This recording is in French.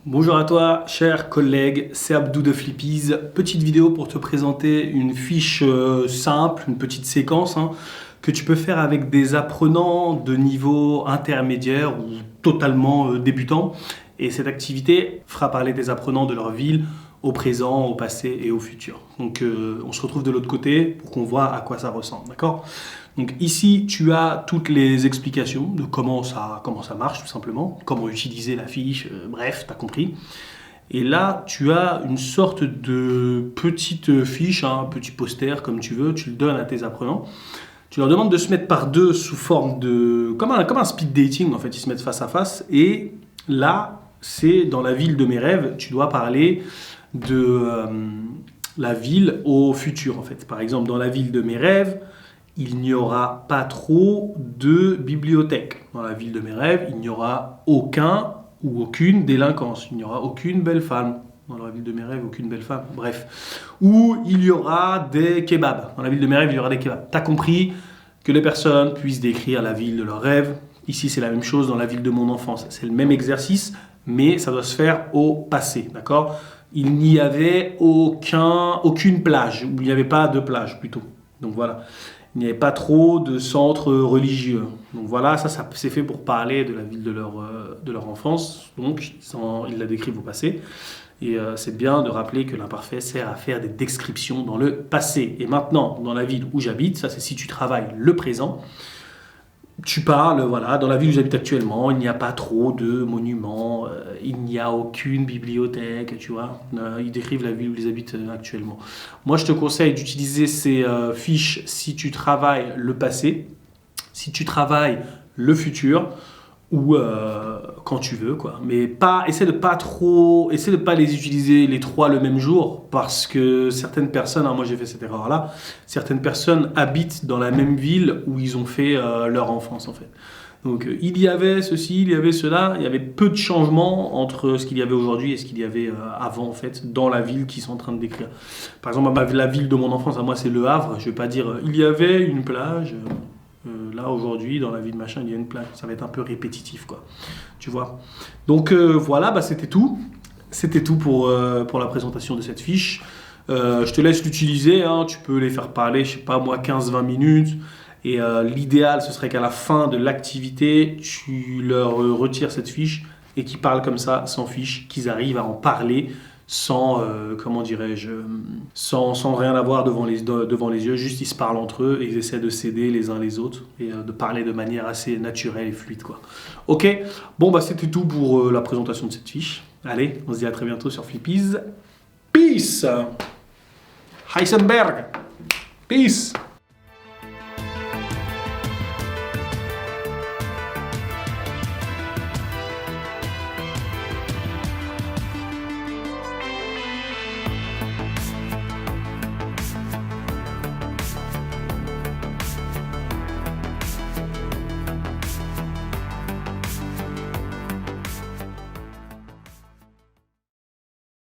Bonjour à toi, cher collègue, c'est Abdou de Flippies. Petite vidéo pour te présenter une fiche simple, une petite séquence que tu peux faire avec des apprenants de niveau intermédiaire ou totalement débutants. Et cette activité fera parler des apprenants de leur ville au présent, au passé et au futur. Donc on se retrouve de l'autre côté pour qu'on voit à quoi ça ressemble, d'accord ? Donc ici, tu as toutes les explications de comment ça marche tout simplement, comment utiliser la fiche, bref, tu as compris. Et là, tu as une sorte de petite fiche, un petit poster comme tu veux, tu le donnes à tes apprenants. Tu leur demandes de se mettre par deux sous forme de... Comme un speed dating en fait, ils se mettent face à face. Et là, c'est dans la ville de mes rêves, tu dois parler de la ville au futur en fait. Par exemple, dans la ville de mes rêves, il n'y aura pas trop de bibliothèques. Dans la ville de mes rêves, il n'y aura aucun ou aucune délinquance. Il n'y aura aucune belle femme. Dans la ville de mes rêves, aucune belle femme. Bref. Ou il y aura des kebabs. Dans la ville de mes rêves, il y aura des kebabs. T'as compris que les personnes puissent décrire la ville de leurs rêves. Ici, c'est la même chose dans la ville de mon enfance. C'est le même exercice, mais ça doit se faire au passé. D'accord ? Il n'y avait aucune plage. Ou il n'y avait pas de plage, plutôt. Donc voilà. Il n'y avait pas trop de centres religieux. Donc voilà, ça c'est fait pour parler de la ville de leur enfance. Donc ils la décrivent au passé. Et c'est bien de rappeler que l'imparfait sert à faire des descriptions dans le passé. Et maintenant, dans la ville où j'habite, ça c'est si tu travailles le présent, tu parles, voilà, dans la ville où j'habite actuellement, il n'y a pas trop de monuments, il n'y a aucune bibliothèque, tu vois. Ils décrivent la ville où ils habitent actuellement. Moi, je te conseille d'utiliser ces fiches si tu travailles le passé, si tu travailles le futur, ou quand tu veux, quoi. Mais essaie de pas les utiliser les trois le même jour, parce que certaines personnes, moi j'ai fait cette erreur-là, certaines personnes habitent dans la même ville où ils ont fait leur enfance, en fait. Donc il y avait ceci, il y avait cela, il y avait peu de changements entre ce qu'il y avait aujourd'hui et ce qu'il y avait avant, en fait, dans la ville qu'ils sont en train de décrire. Par exemple, la ville de mon enfance, à moi c'est Le Havre, je vais pas dire il y avait une plage... là aujourd'hui dans la ville machin il y a une plage, ça va être un peu répétitif quoi, tu vois. Donc voilà, c'était tout pour la présentation de cette fiche. Je te laisse l'utiliser, tu peux les faire parler, je sais pas moi, 15-20 minutes, et l'idéal ce serait qu'à la fin de l'activité tu leur retires cette fiche et qu'ils parlent comme ça sans fiche, qu'ils arrivent à en parler sans, sans rien avoir devant les yeux, juste ils se parlent entre eux et ils essaient de s'aider les uns les autres et de parler de manière assez naturelle et fluide, quoi. Ok, bon c'était tout pour la présentation de cette fiche. Allez, on se dit à très bientôt sur Flippies. Peace! Heisenberg! Peace!